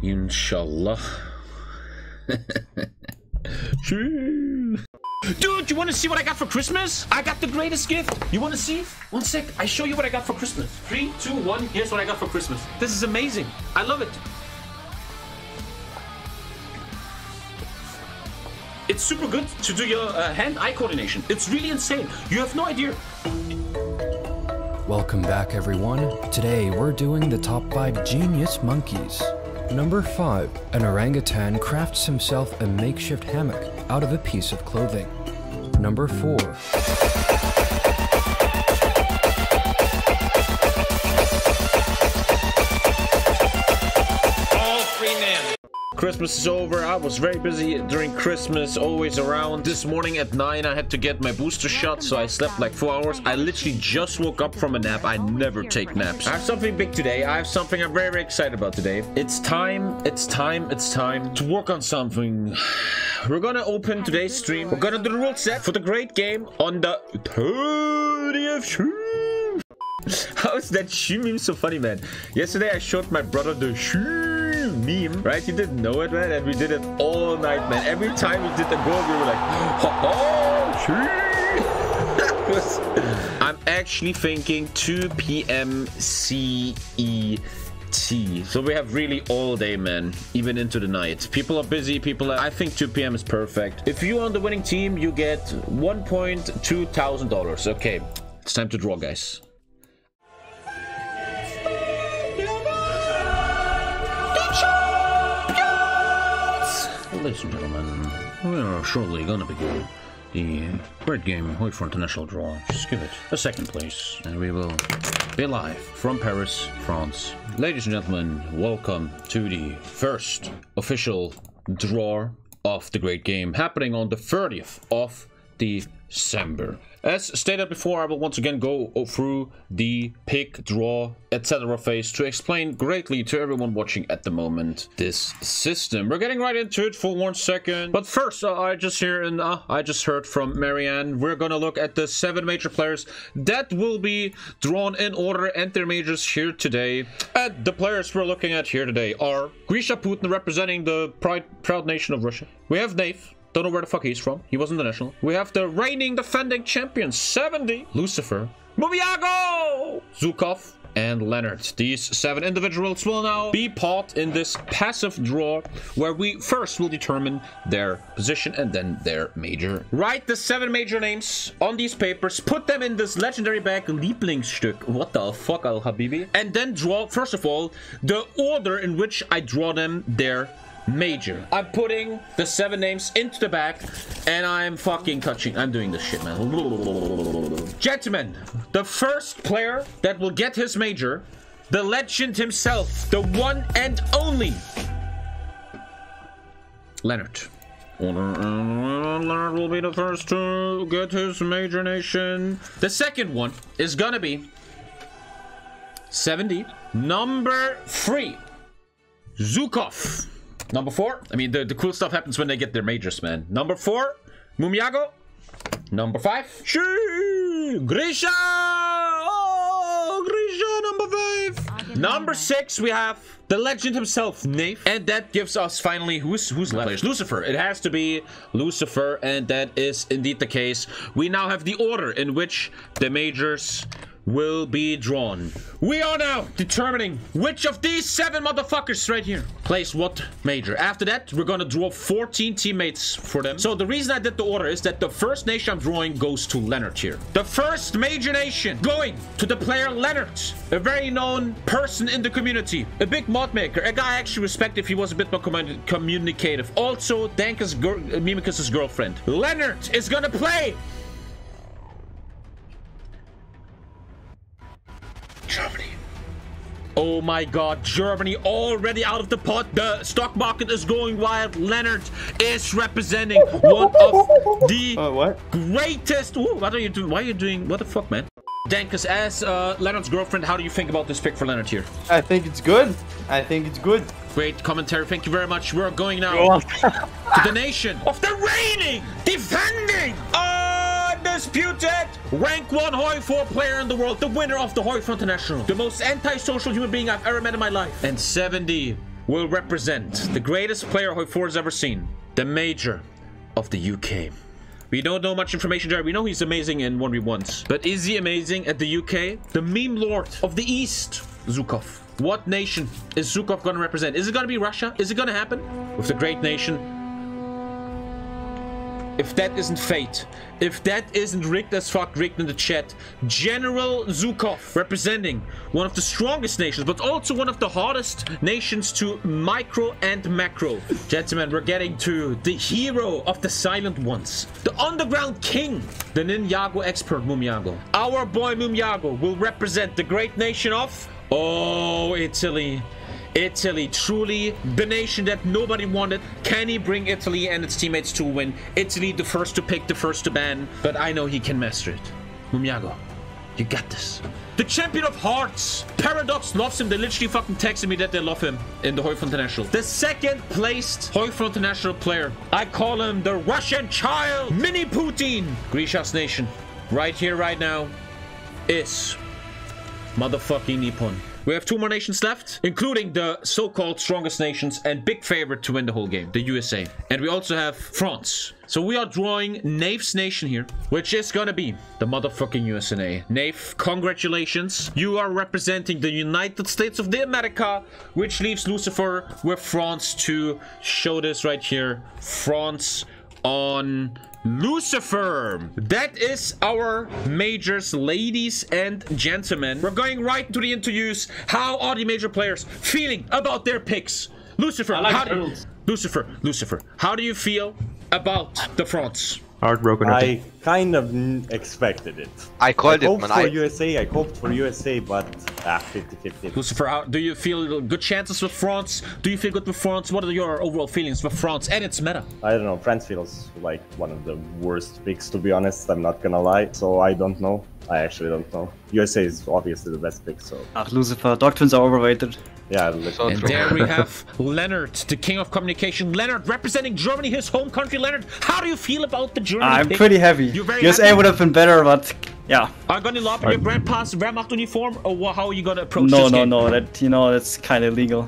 Inshallah. Dude, you want to see what I got for Christmas? I got the greatest gift. You want to see? One sec. I show you what I got for Christmas. 3, 2, 1. Here's what I got for Christmas. This is amazing. I love it. It's super good to do your hand-eye coordination. It's really insane. You have no idea. Welcome back, everyone. Today, we're doing the top 5 genius monkeys. Number 5. An orangutan crafts himself a makeshift hammock out of a piece of clothing. Number 4. Christmas is over. I was very busy during Christmas, always around. This morning at 9 I had to get my booster shot, so I slept like 4 hours. I literally just woke up from a nap. I never take naps. I have something big today. I have something I'm very, very excited about today. It's time to work on something. We're gonna open today's stream. We're gonna do the rule set for the great game on the 30th. How is that shoe meme so funny, man? Yesterday I showed my brother the shoe meme, right? He didn't know it, man, and we did it all night, man. Every time we did the goal, we were like, oh, I'm actually thinking 2 p.m. CET. So we have really all day, man, even into the night. People are busy. I think 2 p.m. is perfect. If you're on the winning team, you get $1,200. Okay, it's time to draw, guys. Ladies and gentlemen, we are shortly gonna begin the great game HOI4 International Draw. Just give it a second, please, and we will be live from Paris, France. Ladies and gentlemen, welcome to the first official draw of the great game, happening on the 30th of December. As stated before, I will once again go through the pick, draw, etc. phase to explain greatly to everyone watching at the moment this system. We're getting right into it for 1 second. But first, I just heard from Marianne. We're gonna look at the 7 major players that will be drawn in order and their majors here today. And the players we're looking at here today are Grisha Putin, representing the proud nation of Russia. We have Nave. Don't know where the fuck he's from. He wasn't the national. We have the reigning defending champion, 70, Lucifer, Mumiago, Zukov, and Leonard. These 7 individuals will now be part in this passive draw, where we first will determine their position and then their major. Write the 7 major names on these papers, put them in this legendary bag, Lieblingsstück. What the fuck, Al Habibi? And then draw, first of all, the order in which I draw them their major. I'm putting the 7 names into the bag, and I'm fucking touching. I'm doing this shit, man. Gentlemen, the first player that will get his major, the legend himself, the one and only Leonard. Leonard will be the first to get his major nation. The second one is gonna be 70. Number 3, Zukov. Number 4, I mean, the cool stuff happens when they get their majors, man. Number 4, Mumiago. Number 5, Grisha. Oh, Grisha, number 5. Number 6, we have the legend himself, Nave. And that gives us finally, who's left? Lucifer. It has to be Lucifer, and that is indeed the case. We now have the order in which the majors will be drawn. We are now determining which of these 7 motherfuckers right here plays what major. After that, we're gonna draw 14 teammates for them. So the reason I did the order is that the first nation I'm drawing goes to Leonard here. The first major nation going to the player Leonard, a very known person in the community, a big mod maker, a guy I actually respect if he was a bit more communicative. Also, Mimikas's girlfriend. Leonard is gonna play Germany. Oh my god, Germany already out of the pot. The stock market is going wild. Leonard is representing one of the greatest. Ooh, what are you doing? Why are you doing? What the fuck, man? Dankus, as Leonard's girlfriend, how do you think about this pick for Leonard here? I think it's good. I think it's good. Great commentary. Thank you very much. We're going now to the nation of the reigning, defending, undisputed rank 1 HOI4 player in the world, the winner of the HOI4 International, the most anti-social human being I've ever met in my life. And 70, will represent the greatest player HOI4 has ever seen. The Major of the UK. We don't know much information there. We know he's amazing in 1v1s. But is he amazing at the UK? The meme lord of the East, Zukov. What nation is Zukov going to represent? Is it going to be Russia? Is it going to happen? With the great nation? If that isn't fate, if that isn't rigged as fuck, rigged in the chat, General Zukov representing one of the strongest nations, but also one of the hardest nations to micro and macro. Gentlemen, we're getting to the hero of the silent ones, the underground king, the Ninjago expert Mumiago. Our boy Mumiago will represent the great nation of, oh, Italy. Italy, truly the nation that nobody wanted. Can he bring Italy and its teammates to win? Italy, the first to pick, the first to ban. But I know he can master it. Mumiago, you got this. The champion of hearts. Paradox loves him. They literally fucking texted me that they love him in the HOI4 International. The second placed HOI4 International player. I call him the Russian child. Mini Putin. Grisha's nation. Right here, right now, is motherfucking Nippon. We have 2 more nations left, including the so-called strongest nations and big favorite to win the whole game, the USA. And we also have France. So we are drawing Nave's nation here, which is gonna be the motherfucking USA. Nave, congratulations. You are representing the United States of the America, which leaves Lucifer with France to show this right here. France on Lucifer. That is our majors, ladies and gentlemen. We're going right into the interviews. How are the major players feeling about their picks? Lucifer, Lucifer, how do you feel about the France? Heartbroken. I kind of expected it. I called it, man. I hoped for USA, but 50-50. Lucifer, how do you feel? Good chances with France? Do you feel good with France? What are your overall feelings with France and its meta? I don't know. France feels like one of the worst picks, to be honest. I'm not gonna lie. So I don't know. I actually don't know. USA is obviously the best pick, so... Lucifer, Dog Twins are overrated. Yeah, and there we have Leonard, the king of communication. Leonard, representing Germany, his home country. Leonard, how do you feel about the German I'm pick? pretty happy. You're very USA happy? would have been better, but yeah. Are you gonna lob in your grandpa's Wehrmacht uniform, or how are you gonna approach no, this game? No, that's kind of illegal.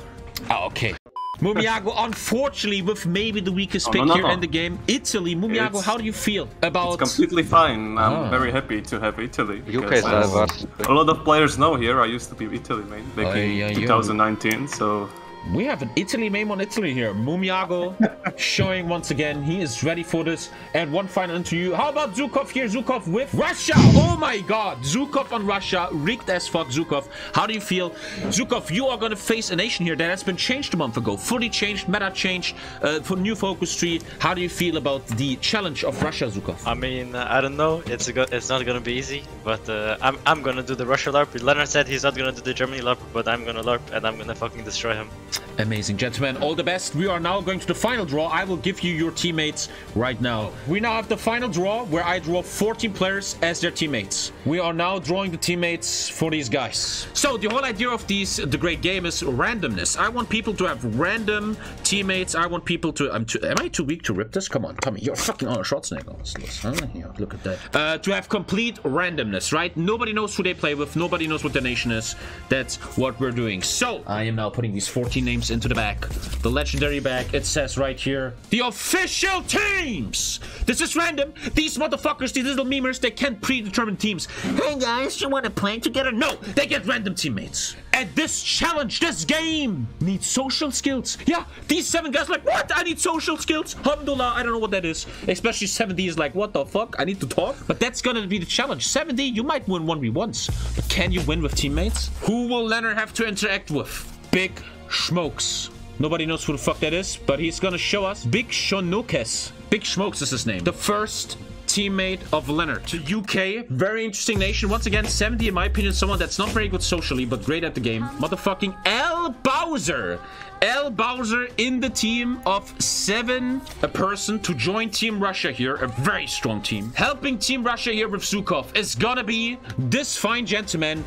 Oh, okay. Mumiago, unfortunately, with maybe the weakest pick here in the game, Italy. Mumiago, how do you feel about... It's completely fine. I'm very happy to have Italy. UK a lot of players know here. I used to be Italy main back in 2019, so... We have an Italy meme on Italy here. Mumiago showing once again he is ready for this. And one final interview. How about Zukov here? Zukov with Russia. Oh my god. Zukov on Russia. Rigged as fuck. Zukov, how do you feel? Zukov, you are going to face a nation here that has been changed a month ago. Fully changed, meta changed, for new focus tree. How do you feel about the challenge of Russia, Zukov? I mean, I don't know. It's not going to be easy. But I'm going to do the Russia LARP. Leonard said he's not going to do the Germany LARP. But I'm going to LARP and I'm going to fucking destroy him. Amazing, gentlemen. All the best. We are now going to the final draw. I will give you your teammates right now. We now have the final draw where I draw 14 players as their teammates. We are now drawing the teammates for these guys. So the whole idea of the great game is randomness. I want people to have random teammates. I want people to... am I too weak to rip this? Come on, Tommy. You're fucking on a shot snake. Here, look at that. To have complete randomness, right? Nobody knows who they play with. Nobody knows what their nation is. That's what we're doing. So I am now putting these 14 names into the back, the legendary back. It says right here the official teams. This is random. These motherfuckers, these little memers, they can't predetermine teams. Hey guys, you want to play together? No, they get random teammates. And this challenge, this game needs social skills. Yeah, these 7 guys like, what? I need social skills. Alhamdulillah, I don't know what that is. Especially 7D is like, what the fuck? I need to talk. But that's gonna be the challenge. 7D, you might win 1v1s, but can you win with teammates? Who will Leonard have to interact with? Big Schmokes. Nobody knows who the fuck that is, but he's gonna show us. Big Shonokes. Big Schmokes is his name. The first teammate of Leonard. To UK, very interesting nation. Once again, 70 in my opinion, someone that's not very good socially, but great at the game. Motherfucking L Bowser. L Bowser in the team of 7 a person to join Team Russia here. A very strong team. Helping Team Russia here with Zukov is gonna be this fine gentleman.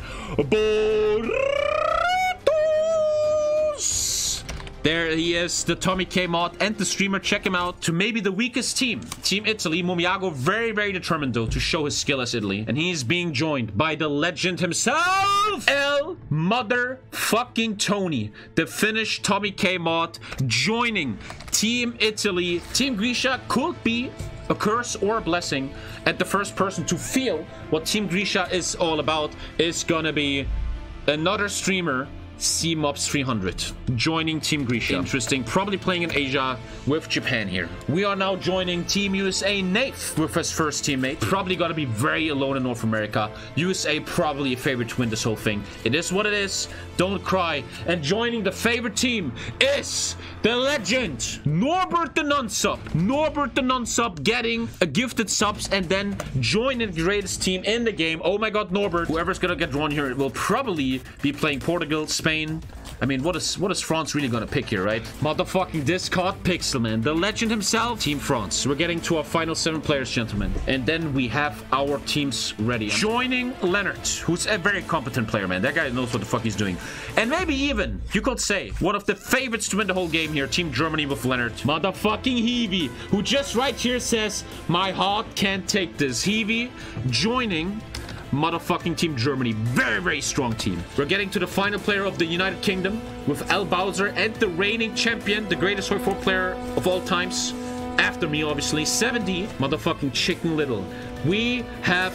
There he is, the TommyKay mod and the streamer. Check him out. To maybe the weakest team, Team Italy. Mumiago very, very determined though to show his skill as Italy. And he's being joined by the legend himself, El Mother fucking Tony, the Finnish TommyKay mod, joining Team Italy. Team Grisha could be a curse or a blessing, and the first person to feel what Team Grisha is all about is gonna be another streamer, CMobs300, joining Team Grisha. Interesting. Probably playing in Asia with Japan here. We are now joining Team USA Nave with his first teammate. Probably gonna be very alone in North America. USA probably a favorite to win this whole thing. It is what it is. Don't cry. And joining the favorite team is the legend, Norbert the Non-Sub. Norbert the Non-Sub getting a gifted subs and then joining the greatest team in the game. Oh my god, Norbert. Whoever's gonna get drawn here will probably be playing Portugal, Spain. I mean, what is France really gonna pick here, right? Motherfucking Discard Pixel, man. The legend himself. Team France. We're getting to our final 7 players, gentlemen. And then we have our teams ready. Joining Leonard, who's a very competent player, man. That guy knows what the fuck he's doing. And maybe even, you could say, one of the favorites to win the whole game here. Team Germany with Leonard. Motherfucking Heavy, who just right here says, my heart can't take this. Heavy joining motherfucking Team Germany. Very, very strong team. We're getting to the final player of the United Kingdom with L. Bowser and the reigning champion, the greatest HOI4 player of all times. After me, obviously. 7D, motherfucking Chicken Little. We have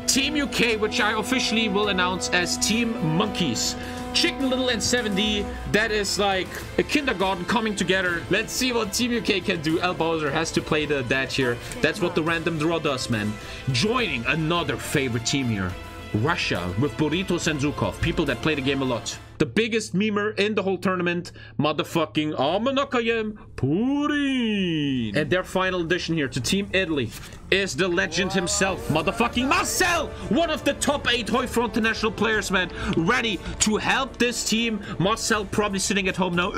Team UK, which I officially will announce as Team Monkeys. Chicken Little and 7D, that is like a kindergarten coming together. Let's see what Team UK can do. L. Bowser has to play the dad here. That's what the random draw does, man. Joining another favorite team here, Russia, with Burritos and Zukov, people that play the game a lot. The biggest memer in the whole tournament, motherfucking Amanakayem Purin. And their final addition here to Team Italy is the legend himself, motherfucking Marcel, one of the top 8 HOI4 international players, man, ready to help this team. Marcel probably sitting at home now.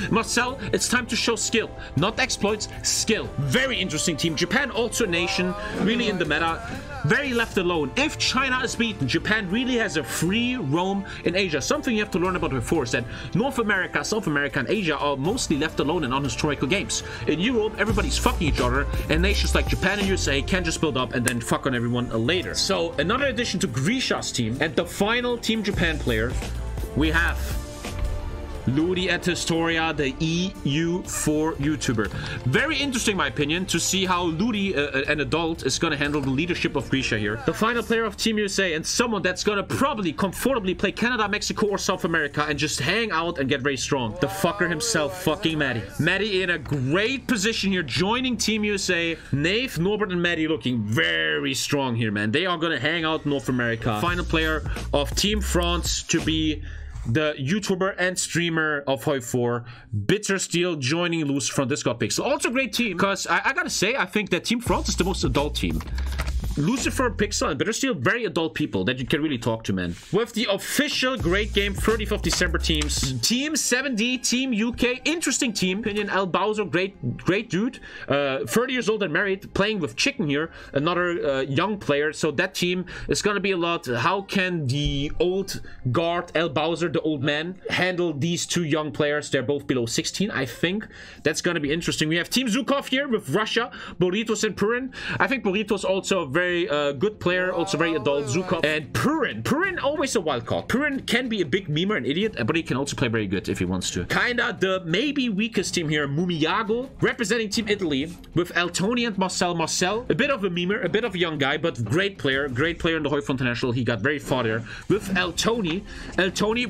Marcel, it's time to show skill, not exploits, skill. Very interesting team. Japan also a nation, really in the meta, very left alone. If China is beaten, Japan really has a free roam in Asia. Something you have to learn about HOI4 is that North America, South America, and Asia are mostly left alone in unhistorical games. In Europe, everybody's fucking each other, and nations like Japan and USA can just build up and then fuck on everyone later. So, another addition to Grisha's team, and the final Team Japan player, we have Ludi at Historia, the EU4 YouTuber. Very interesting, in my opinion, to see how Ludi, an adult, is going to handle the leadership of Grisha here. The final player of Team USA, and someone that's going to probably comfortably play Canada, Mexico, or South America and just hang out and get very strong. The fucker himself, fucking Maddie. Maddie in a great position here, joining Team USA. Nave, Norbert, and Maddie looking very strong here, man. They are going to hang out in North America. Final player of Team France to be the YouTuber and streamer of HOI4, Bitter Steel, joining Loose from Discord Pixel. Also a great team, because I gotta say, I think that Team France is the most adult team. Lucifer, Pixel, and Bittersteel, very adult people that you can really talk to, man. With the official Great Game 30th of December teams. Team 7D, Team UK, interesting team. Opinion, L. Bowser, great dude. 30 years old and married, playing with Chicken here, another young player. So that team is gonna be a lot. How can the old guard, L. Bowser, the old man, handle these two young players? They're both below 16, I think. That's gonna be interesting. We have Team Zukov here with Russia, Burritos, and Purin. I think Burritos also a very good player, also very adult. Zukov and Purin. Purin always a wild card. Purin can be a big memer, an idiot, but he can also play very good if he wants to. Kinda the maybe weakest team here, Mumiyago, representing Team Italy with Altoni and Marcel. Marcel, a bit of a memer, a bit of a young guy, but great player in the HOI4 International. He got very far there. With Altoni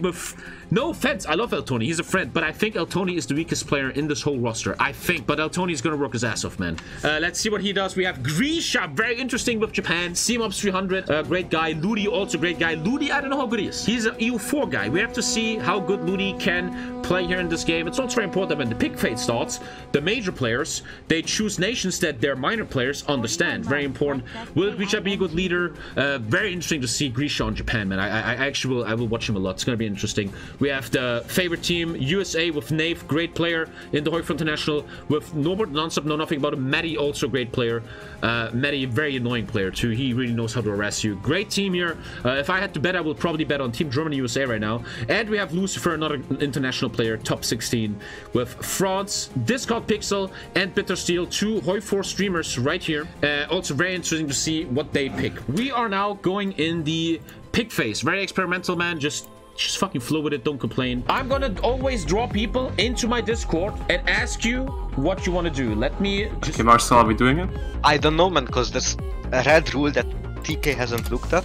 with, no offense, I love Altoni, he's a friend, but I think Altoni is the weakest player in this whole roster. I think, but Altoni is gonna work his ass off, man. Let's see what he does. We have Grisha, very interesting with Japan. CMobs300, great guy. Ludi, also great guy. Ludi, I don't know how good he is. He's an EU4 guy. We have to see how good Ludi can play here in this game. It's also very important when the pick fade starts, the major players, they choose nations that their minor players understand. Very important. Will Grisha be a good leader? Very interesting to see Grisha on Japan, man. I will watch him a lot. It's gonna be interesting. We have the favorite team, USA, with Nave, great player in the HOI4 International, with Norbert, Nonstop, know nothing about him. Maddie, also great player. Maddie, very annoying player too. He really knows how to harass you. Great team here. If I had to bet, I would probably bet on Team Germany, USA right now. And we have Lucifer, another international player, top 16, with France, Discord Pixel, and Bitter Steel, two HOI4 streamers right here. Also very interesting to see what they pick. We are now going in the pick phase. Very experimental, man. Just Just fucking flow with it. Don't complain. I'm gonna always draw people into my Discord and ask you what you want to do. Let me just... Okay, Marcel, are we doing it? I don't know, man, because there's a red rule that TK hasn't looked at.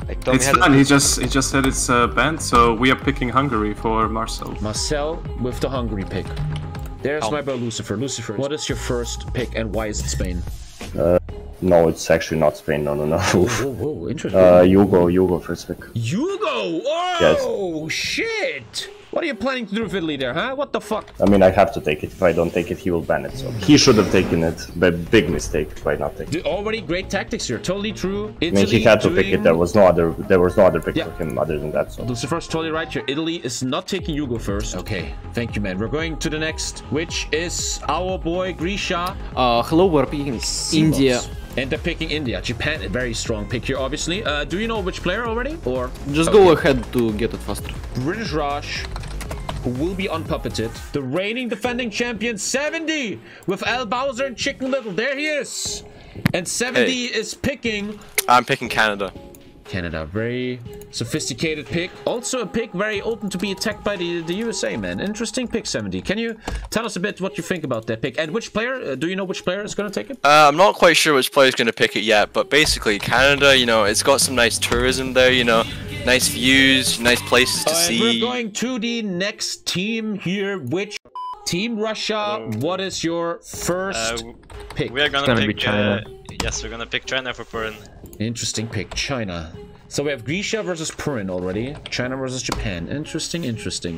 Like, Tommy It's fine, he just said it's banned, so we are picking Hungary for Marcel. Marcel with the Hungary pick. There's my boy Lucifer. Lucifer, what is your first pick and why is it Spain? No, it's actually not Spain. No. Whoa, interesting. Hugo first pick. Hugo! Oh, yes. Shit! What are you planning to do with Italy there, huh? What the fuck? I mean, I have to take it. If I don't take it, he will ban it. So he should have taken it. But big mistake by not taking it. Already great tactics here. Totally true. Italy, I mean, he had to pick it. There was no other pick for him other than that. So Lucifer's totally right here. Italy is not taking Hugo first. Okay, thank you, man. We're going to the next, which is our boy Grisha. Hello, we're picking India. And they're picking India. Japan, a very strong pick here, obviously. Do you know which player already? Or just go ahead to get it faster. British Rush, who will be unpuppeted. The reigning defending champion, 70, with Al Bowser and Chicken Little. There he is. And 70 is picking... I'm picking Canada. Canada, very sophisticated pick. Also a pick very open to be attacked by the USA, man. Interesting pick, 70. Can you tell us a bit what you think about that pick? And which player, do you know which player is going to take it? I'm not quite sure which player is going to pick it yet, but basically Canada, you know, it's got some nice tourism there, you know, nice views, nice places to see. We're going to the next team here, which Team Russia, what is your first pick? We are gonna pick China. Yes, we're gonna pick China for Purin. Interesting pick, China. So we have Grisha versus Purin already. China versus Japan. Interesting.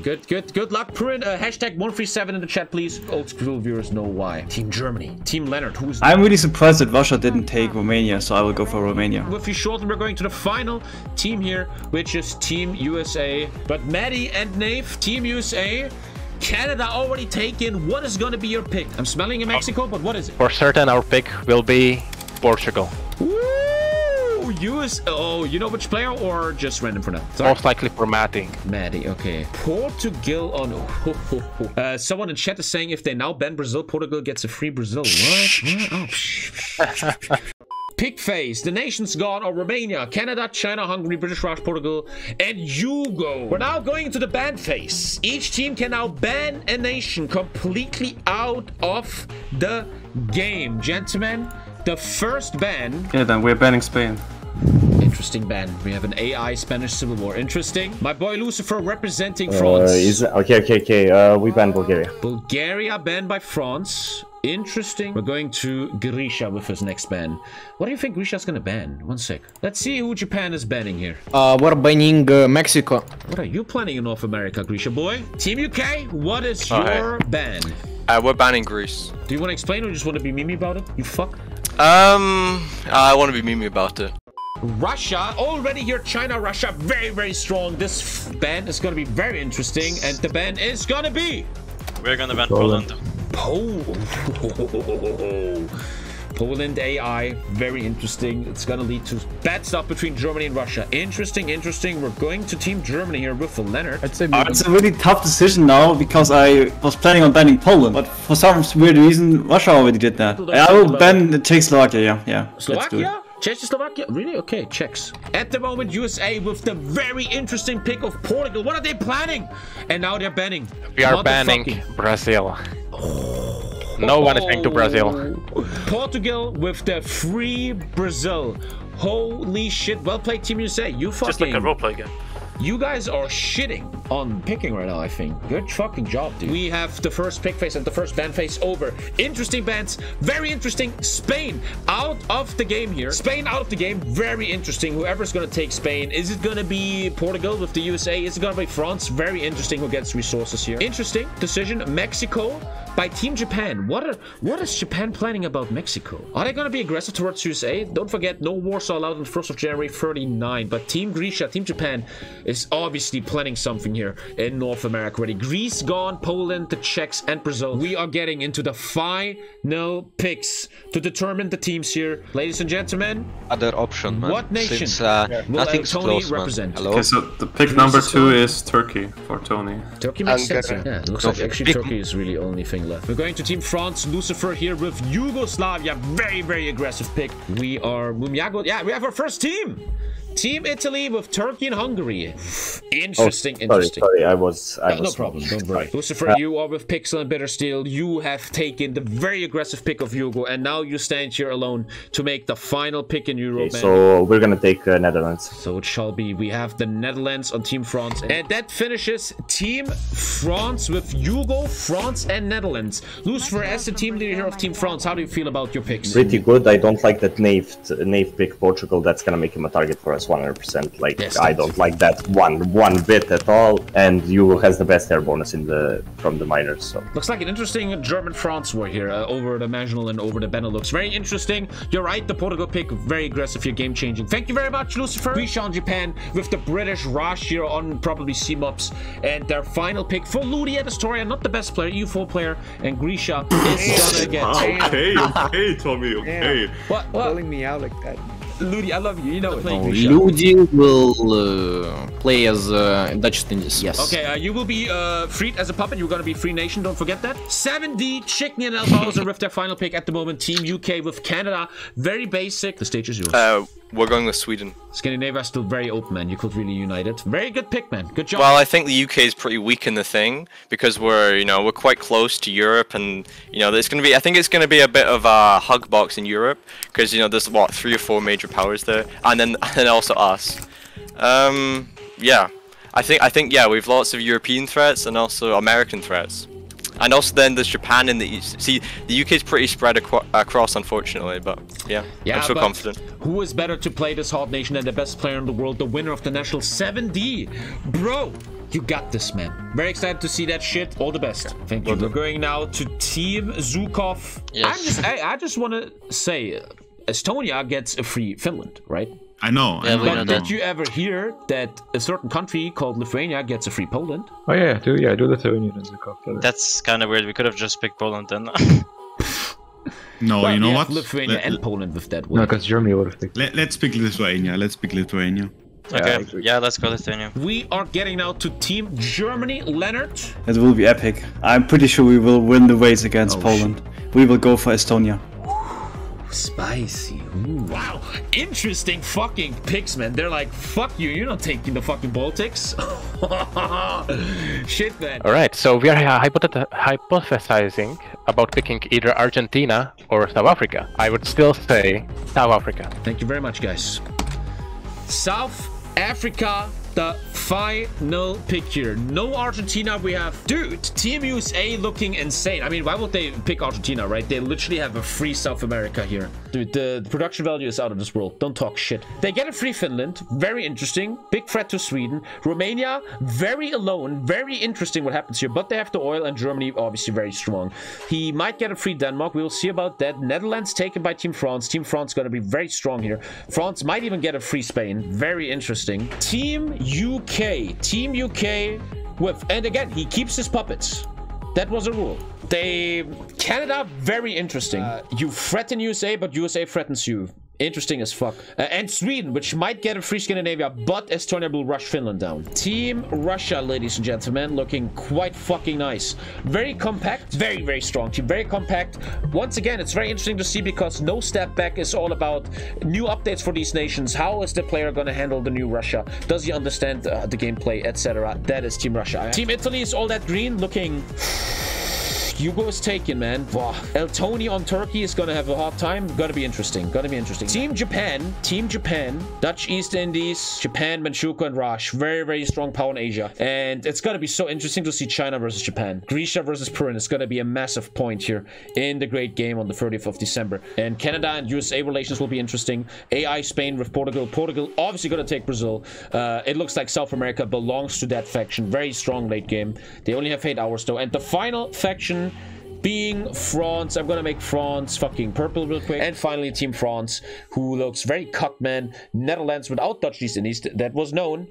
Good luck, Purin. Hashtag 137 in the chat, please. Old school viewers know why. Team Germany. Team Leonard. Who's... I'm really surprised that Russia didn't take Romania, so I will go for Romania. With you shortly, we're going to the final team here, which is Team USA. But Maddie and Nave, Team USA. Canada already taken. What is going to be your pick? I'm smelling in Mexico, but what is it? For certain, our pick will be Portugal. Woo! Oh, you know which player or just random for now? Sorry. Most likely for Maddie. Maddie, okay. Portugal. Oh no. Someone in chat is saying if they now ban Brazil, Portugal gets a free Brazil. What? Oh. Pick phase. The nation's gone are Romania, Canada, China, Hungary, British Raj, Portugal, and Hugo. We're now going into the ban phase. Each team can now ban a nation completely out of the game. Gentlemen, the first ban... Yeah, then we're banning Spain. Interesting ban. We have an AI Spanish Civil War. Interesting. My boy Lucifer representing France. Okay. We ban Bulgaria. Bulgaria banned by France. Interesting. We're going to Grisha with his next ban. What do you think Grisha's gonna ban? One sec. Let's see who Japan is banning here. We're banning Mexico. What are you planning in North America, Grisha boy? Team UK, what is your ban? We're banning Greece. Do you want to explain or you just want to be meme about it? You fuck. I want to be meme about it. Russia, already here, China, Russia, very strong. This ban is going to be very interesting, and the ban is going to be... We're going to ban Poland. Poland AI, very interesting. It's going to lead to bad stuff between Germany and Russia. Interesting. We're going to Team Germany here with Leonard. It's a really tough decision now, because I was planning on banning Poland, but for some weird reason, Russia already did that. I will ban Czechoslovakia, yeah. Slovakia? Czechoslovakia? Really? Okay, Czechs. At the moment, USA with the very interesting pick of Portugal. What are they planning? And now they're banning. We are banning Brazil. No one is going to Brazil. Portugal with the free Brazil. Holy shit. Well played, Team USA. You fucking... Just like a roleplay game. You guys are shitting on picking right now, I think. Good fucking job, dude. We have the first pick phase and the first ban phase over. Interesting bans. Very interesting. Spain out of the game here. Spain out of the game. Very interesting. Whoever's going to take Spain. Is it going to be Portugal with the USA? Is it going to be France? Very interesting who gets resources here. Interesting decision. Mexico by Team Japan. What is Japan planning about Mexico? Are they going to be aggressive towards USA? Don't forget, no Warsaw allowed on the 1st of January 39. But Team Grisha, Team Japan is obviously planning something here in North America already. Greece gone, Poland, the Czechs, and Brazil. We are getting into the final picks to determine the teams here. Ladies and gentlemen, other option, man. What nation Since, will Tony represent? Hello? Okay, so the pick number 2 is Turkey for Tony. Turkey makes sense. Yeah, it looks like actually Turkey is really the only thing left. We're going to Team France. Lucifer here with Yugoslavia. Very aggressive pick. We are Mumiago. Yeah, we have our first team. Team Italy with Turkey and Hungary. Interesting, sorry, interesting. Sorry, I was no problem, don't worry. Lucifer, you are with Pixel and Bittersteel. You have taken the very aggressive pick of Hugo, and now you stand here alone to make the final pick in Europe. Okay, so we're gonna take Netherlands. So it shall be. We have the Netherlands on Team France, and that finishes Team France with Hugo, France, and Netherlands. Lucifer, as the team leader here of Team France, how do you feel about your picks? Pretty good. I don't like that Nave pick Portugal. That's gonna make him a target for us 100%. Like, yes, I don't like that one bit at all. And Hugo has the best air bonus from the minors. So looks like an interesting German-France war here over the Marginal and over the Benelux. Very interesting. You're right. The Portugal pick, very aggressive here, game-changing. Thank you very much, Lucifer. We shall Japan with the British Rush here on probably C-Mops, and their final pick for Ludi at Astoria, not the best player, EU4 player, and Grisha is gonna get. Okay, Tommy. Okay. What? Calling me out like that. Ludi, I love you. You know it. Ludi will play as Dutch Indies. Yes. Okay, you will be freed as a puppet. You're gonna be Free Nation. Don't forget that. 7D, Chicken and Elbowser with their final pick at the moment. Team UK with Canada. Very basic. The stage is yours. We're going with Sweden. Scandinavia is still very open, man. You could really unite it. Very good pick, man. Good job. Well, I think the UK is pretty weak in the thing because we're quite close to Europe, and there's gonna be. I think it's gonna be a bit of a hug box in Europe because there's what 3 or 4 major powers there, and then also us. Yeah, I think yeah, we've lots of European threats and also American threats. And also then there's Japan in the east. See, the UK is pretty spread across, unfortunately, but yeah, I'm so confident. Who is better to play this hot nation than the best player in the world, the winner of the national 7D? Bro, you got this, man. Very excited to see that shit. All the best. Thank you. We're going now to Team Zukov. Yes. I just want to say, Estonia gets a free Finland, right? I know. But did you ever hear that a certain country called Lithuania gets a free Poland? Oh yeah, do Lithuania and Zukov. That's kind of weird. We could have just picked Poland then. No, well, you know what? Lithuania and Poland with that one. No, because Germany would have picked. Let's pick Lithuania. Okay, yeah, let's go Lithuania. We are getting now to Team Germany. Leonard? It will be epic. I'm pretty sure we will win the race against Poland. We will go for Estonia. Spicy. Ooh. Wow. Interesting fucking picks, man. They're like, fuck you. You're not taking the fucking Baltics. Shit, man. Alright, so we are hypothesizing about picking either Argentina or South Africa. I would still say South Africa. Thank you very much, guys. South Africa, the final pick here. No Argentina. We have, dude, Team USA looking insane. I mean, why would they pick Argentina, right? They literally have a free South America here. Dude, the production value is out of this world. Don't talk shit. They get a free Finland. Very interesting. Big threat to Sweden. Romania, very alone. Very interesting what happens here. But they have the oil, and Germany, obviously very strong. He might get a free Denmark. We'll see about that. Netherlands taken by Team France. Team France going to be very strong here. France might even get a free Spain. Very interesting. Team UK. Team UK with, and again, he keeps his puppets. That was a rule. Canada, very interesting. You threaten USA, but USA threatens you. Interesting as fuck. And Sweden, which might get a free Scandinavia, but Estonia will rush Finland down. Team Russia, ladies and gentlemen, looking quite fucking nice. Very compact, very, very strong team, very compact. Once again, it's very interesting to see because no step back is all about new updates for these nations. How is the player going to handle the new Russia? Does he understand the gameplay, etc.? That is Team Russia. Team Italy is all that green, looking... Hugo is taken, man. Wow. El Tony on Turkey is gonna have a hard time. Gonna be interesting. Team Japan, Dutch East Indies, Japan, Manchukuo, and Raj. Very, very strong power in Asia. And it's gonna be so interesting to see China versus Japan. Grisha versus Purin is gonna be a massive point here in the great game on the 30th of December. And Canada and USA relations will be interesting. AI Spain with Portugal. Portugal obviously gonna take Brazil. It looks like South America belongs to that faction. Very strong late game. They only have 8 hours though. And the final faction being France. I'm gonna make France fucking purple real quick. And finally Team France, who looks very cut, man. Netherlands without Dutch East Indies, that was known.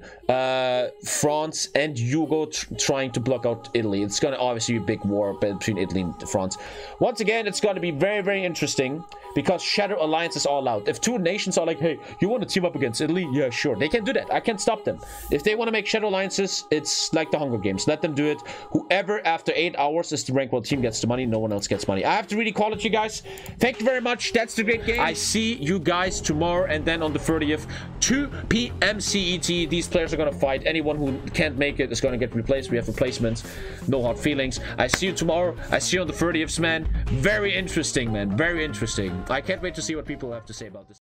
France and Hugo trying to block out Italy. It's gonna obviously be a big war between Italy and France. Once again, it's gonna be very, very interesting because Shadow Alliance is all out. If two nations are like, hey, you want to team up against Italy? Yeah, sure. They can do that. I can't stop them. If they want to make Shadow Alliances, it's like the Hunger Games. Let them do it. Whoever after 8 hours is the rank 1 team gets the money. money. No one else gets money. I have to really call it, you guys. Thank you very much. That's the great game. I see you guys tomorrow, and then on the 30th, 2 p.m. CET. These players are going to fight. Anyone who can't make it is going to get replaced. We have replacements. No hard feelings. I see you tomorrow. I see you on the 30th, man. Very interesting, man. Very interesting. I can't wait to see what people have to say about this.